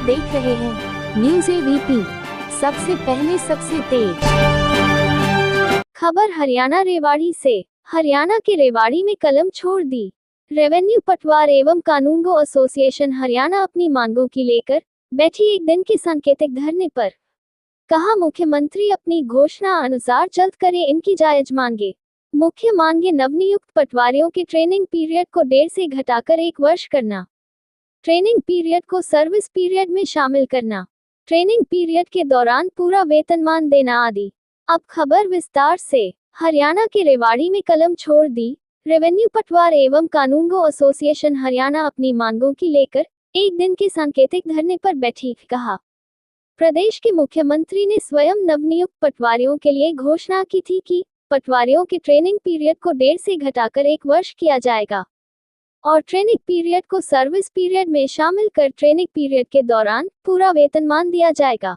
देख रहे हैं न्यूज़ एबीपी, सबसे पहले सबसे तेज खबर। हरियाणा रेवाड़ी से। हरियाणा के रेवाड़ी में कलम छोड़ दी। रेवेन्यू पटवार एवं कानूनगो एसोसिएशन हरियाणा अपनी मांगों की लेकर बैठी एक दिन के सांकेतिक धरने पर। कहा, मुख्यमंत्री अपनी घोषणा अनुसार जल्द करें इनकी जायज मांगे। मुख्य मांगे नवनियुक्त पटवारियों के ट्रेनिंग पीरियड को 1.5 से घटाकर 1 वर्ष करना, ट्रेनिंग पीरियड को सर्विस पीरियड में शामिल करना, ट्रेनिंग पीरियड के दौरान पूरा वेतनमान देना आदि। अब खबर विस्तार से। हरियाणा के रेवाड़ी में कलम छोड़ दी। रेवेन्यू पटवार एवं कानूनगो एसोसिएशन हरियाणा अपनी मांगों की लेकर एक दिन के सांकेतिक धरने पर बैठी। कहा, प्रदेश के मुख्यमंत्री ने स्वयं नवनियुक्त पटवारियों के लिए घोषणा की थी कि पटवारियों के ट्रेनिंग पीरियड को 1.5 से घटाकर 1 वर्ष किया जाएगा और ट्रेनिंग पीरियड को सर्विस पीरियड में शामिल कर ट्रेनिंग पीरियड के दौरान पूरा वेतनमान दिया जाएगा।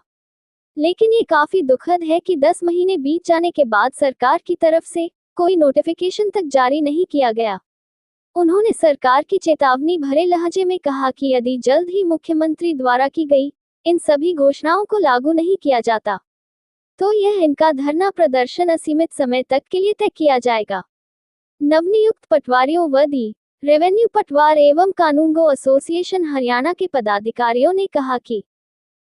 लेकिन ये काफी दुखद है कि 10 महीने बीत जाने के बाद सरकार की तरफ से कोई नोटिफिकेशन तक जारी नहीं किया गया। उन्होंने सरकार की चेतावनी भरे लहजे में कहा कि यदि जल्द ही मुख्यमंत्री द्वारा की गई इन सभी घोषणाओं को लागू नहीं किया जाता तो यह इनका धरना प्रदर्शन असीमित समय तक के लिए तय किया जाएगा। नवनियुक्त पटवारियों व दी रेवेन्यू पटवार एवं कानूनगो एसोसिएशन हरियाणा के पदाधिकारियों ने कहा कि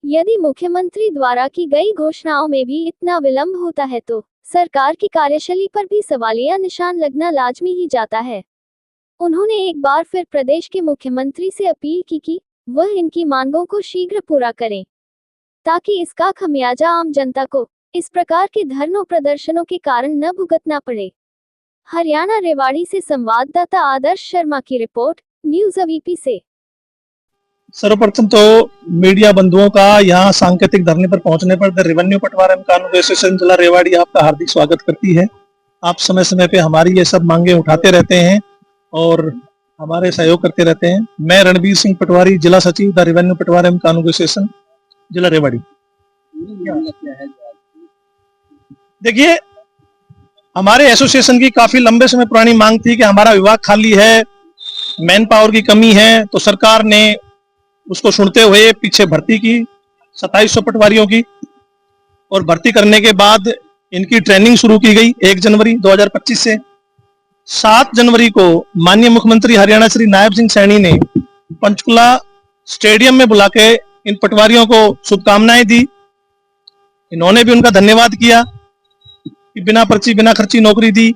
यदि मुख्यमंत्री द्वारा की गई घोषणाओं में भी इतना विलंब होता है तो सरकार की कार्यशैली पर भी सवालिया निशान लगना लाजमी ही जाता है। उन्होंने एक बार फिर प्रदेश के मुख्यमंत्री से अपील की कि वह इनकी मांगों को शीघ्र पूरा करें ताकि इसका खमियाजा आम जनता को इस प्रकार के धरनों प्रदर्शनों के कारण न भुगतना पड़े। हरियाणा रेवाड़ी से संवाददाता आदर्श शर्मा की रिपोर्ट, न्यूज़ एबीपी से। सर्वप्रथम तो मीडिया बंधुओं का यहाँ सांकेतिक धरने पर पहुंचने पर द रेवेन्यू पटवार एवं कानूनगो एसोसिएशन जिला रेवाड़ी आपका हार्दिक स्वागत करती है। आप समय समय पे हमारी ये सब मांगे उठाते रहते हैं और हमारे सहयोग करते रहते हैं। मैं रणबीर सिंह पटवारी, जिला सचिव द रेवेन्यू पटवार एवं कानूनगो एसोसिएशन जिला रेवाड़ी। देखिए, हमारे एसोसिएशन की काफी लंबे समय पुरानी मांग थी कि हमारा विभाग खाली है, मैन पावर की कमी है, तो सरकार ने उसको सुनते हुए पीछे भर्ती की 2700 पटवारियों की, और भर्ती करने के बाद इनकी ट्रेनिंग शुरू की गई 1 जनवरी 2025 से। 7 जनवरी को माननीय मुख्यमंत्री हरियाणा श्री नायब सिंह सैनी ने पंचकुला स्टेडियम में बुला के इन पटवारियों को शुभकामनाएं दी। इन्होंने भी उनका धन्यवाद किया कि बिना पर्ची बिना खर्ची नौकरी दी।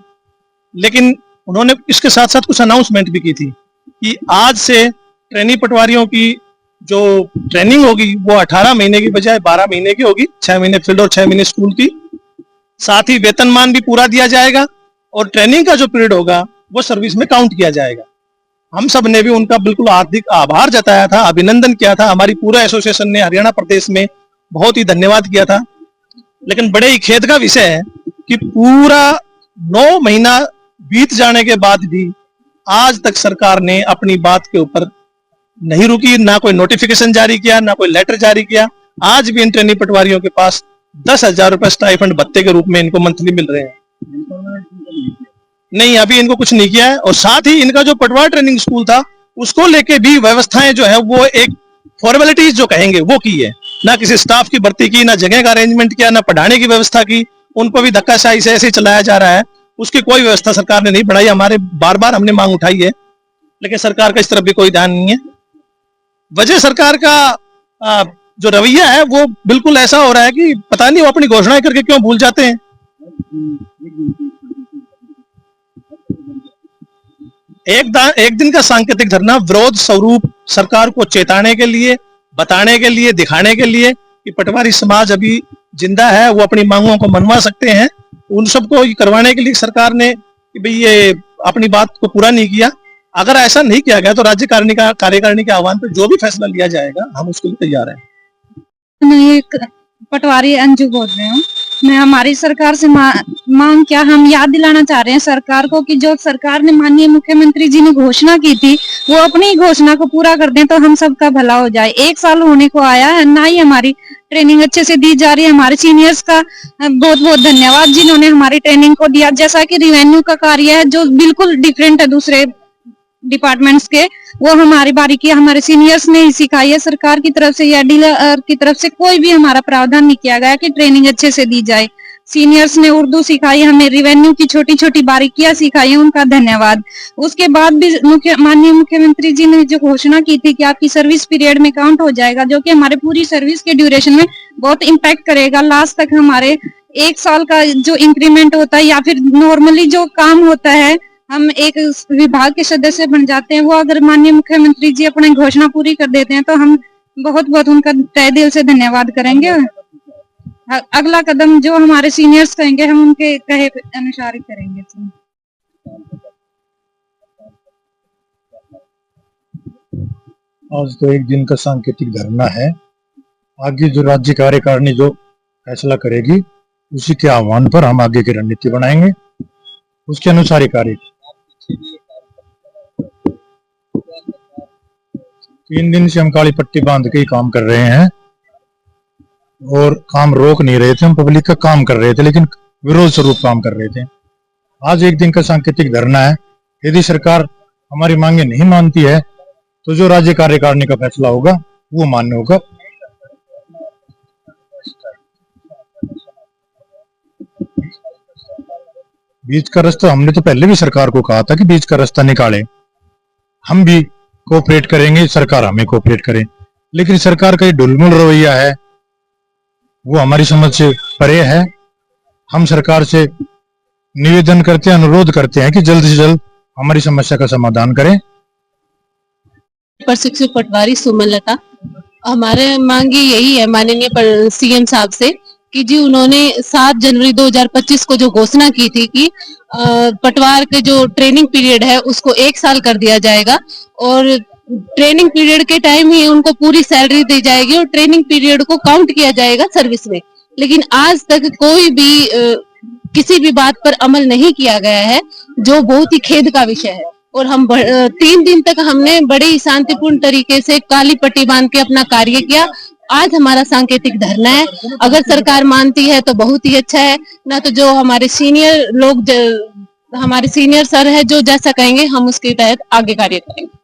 लेकिन उन्होंने इसके साथ साथ कुछ अनाउंसमेंट भी की थी कि आज से ट्रेनी पटवारियों की जो ट्रेनिंग होगी वो 18 महीने की बजाय 12 महीने की होगी, 6 महीने फील्ड और 6 महीने स्कूल की। साथ ही वेतनमान भी पूरा दिया जाएगा और ट्रेनिंग का जो पीरियड होगा वो सर्विस में काउंट किया जाएगा। हम सब ने भी उनका बिल्कुल हार्दिक आभार जताया था, अभिनंदन किया था। हमारी पूरा एसोसिएशन ने हरियाणा प्रदेश में बहुत ही धन्यवाद किया था। लेकिन बड़े ही खेद का विषय है कि पूरा 9 महीना बीत जाने के बाद भी आज तक सरकार ने अपनी बात के ऊपर नहीं रुकी, ना कोई नोटिफिकेशन जारी किया, ना कोई लेटर जारी किया। आज भी इन ट्रेनी पटवारियों के पास 10,000 रुपए स्टाइफंड भत्ते के रूप में इनको मंथली मिल रहे हैं। नहीं, अभी इनको कुछ नहीं किया है। और साथ ही इनका जो पटवार ट्रेनिंग स्कूल था उसको लेके भी व्यवस्थाएं जो है वो एक फॉर्मेलिटीज जो कहेंगे वो की है। ना किसी स्टाफ की भर्ती की, ना जगह का अरेंजमेंट किया, ना पढ़ाने की व्यवस्था की। उनको भी धक्काशाही से ऐसे चलाया जा रहा है, उसकी कोई व्यवस्था सरकार ने नहीं बढ़ाई। हमारे बार बार हमने मांग उठाई है, लेकिन सरकार का इस तरफ भी कोई ध्यान नहीं है। वजह सरकार का जो रवैया है वो बिल्कुल ऐसा हो रहा है कि पता नहीं वो अपनी घोषणाएं करके क्यों भूल जाते हैं। एक दिन का सांकेतिक धरना विरोध स्वरूप सरकार को चेताने के लिए, बताने के लिए, दिखाने के लिए कि पटवारी समाज अभी जिंदा है, वो अपनी मांगों को मनवा सकते हैं। उन सबको करवाने के लिए सरकार ने कि भाई ये अपनी बात को पूरा नहीं किया। अगर ऐसा नहीं किया गया तो राज्य कार्यकारिणी के आह्वान पर जो भी फैसला लिया जाएगा हम उसके लिए तैयार हैं। मैं पटवारी अंजू बोल रही हूँ। मैं हमारी सरकार से मांग क्या, हम याद दिलाना चाह रहे हैं सरकार को कि जो सरकार ने माननीय मुख्यमंत्री जी ने घोषणा की थी वो अपनी घोषणा को पूरा कर दें तो हम सबका भला हो जाए। 1 साल होने को आया है, ना ही हमारी ट्रेनिंग अच्छे से दी जा रही है। हमारे सीनियर्स का बहुत बहुत धन्यवाद जिन्होंने हमारी ट्रेनिंग को दिया। जैसा कि रेवेन्यू का कार्य है जो बिल्कुल डिफरेंट है दूसरे डिपार्टमेंट्स के, वो हमारी बारीकी हमारे सीनियर्स ने ही सिखाई है। सरकार की तरफ से या डीलर की तरफ से कोई भी हमारा प्रावधान नहीं किया गया कि ट्रेनिंग अच्छे से दी जाए। सीनियर्स ने उर्दू सिखाई, हमें रेवेन्यू की छोटी छोटी बारीकियां सिखाई, उनका धन्यवाद। उसके बाद भी माननीय मुख्यमंत्री जी ने जो घोषणा की थी कि आपकी सर्विस पीरियड में काउंट हो जाएगा, जो कि हमारे पूरी सर्विस के ड्यूरेशन में बहुत इम्पैक्ट करेगा। लास्ट तक हमारे 1 साल का जो इंक्रीमेंट होता है या फिर नॉर्मली जो काम होता है, हम एक विभाग के सदस्य बन जाते हैं, वो अगर माननीय मुख्यमंत्री जी अपनी घोषणा पूरी कर देते हैं तो हम बहुत बहुत उनका तहे दिल से धन्यवाद करेंगे। अगला कदम जो हमारे सीनियर्स कहेंगे हम उनके कहे अनुसार ही करेंगे। आज तो एक दिन का सांकेतिक धरना है। आगे जो राज्य कार्यकारिणी जो फैसला करेगी उसी के आह्वान पर हम आगे की रणनीति बनाएंगे, उसके अनुसार ही कार्य। 3 दिन से हम काली पट्टी बांध के ही काम कर रहे हैं और काम रोक नहीं रहे थे। हम पब्लिक का काम कर रहे थे लेकिन विरोध स्वरूप काम कर रहे थे। आज एक दिन का सांकेतिक धरना है। यदि सरकार हमारी मांगे नहीं मानती है तो जो राज्य कार्यकारिणी का फैसला होगा वो मान्य होगा। बीच का रास्ता हमने तो पहले भी सरकार को कहा था कि बीच का रास्ता निकाले, हम भी कोऑपरेट करेंगे, सरकार हमें कोऑपरेट करे। लेकिन सरकार का ये ढुलमुल रवैया है वो हमारी समझ से परे है। हम सरकार से निवेदन करते हैं, अनुरोध करते हैं कि जल्द से जल्द हमारी समस्या का समाधान करें। प्रशिक्षु पटवारी सुमनलता, हमारे मांग यही है माननीय सीएम साहब से कि जी उन्होंने 7 जनवरी 2025 को जो घोषणा की थी कि पटवार के जो ट्रेनिंग पीरियड है उसको 1 साल कर दिया जाएगा और ट्रेनिंग पीरियड के टाइम ही उनको पूरी सैलरी दी जाएगी और ट्रेनिंग पीरियड को काउंट किया जाएगा सर्विस में। लेकिन आज तक कोई भी किसी भी बात पर अमल नहीं किया गया है, जो बहुत ही खेद का विषय है। और हम 3 दिन तक हमने बड़े ही शांतिपूर्ण तरीके से काली पट्टी बांध के अपना कार्य किया। आज हमारा सांकेतिक धरना है। अगर सरकार मानती है तो बहुत ही अच्छा है, ना तो जो हमारे सीनियर लोग हमारे सीनियर सर है जो जैसा कहेंगे हम उसके तहत आगे कार्य करेंगे।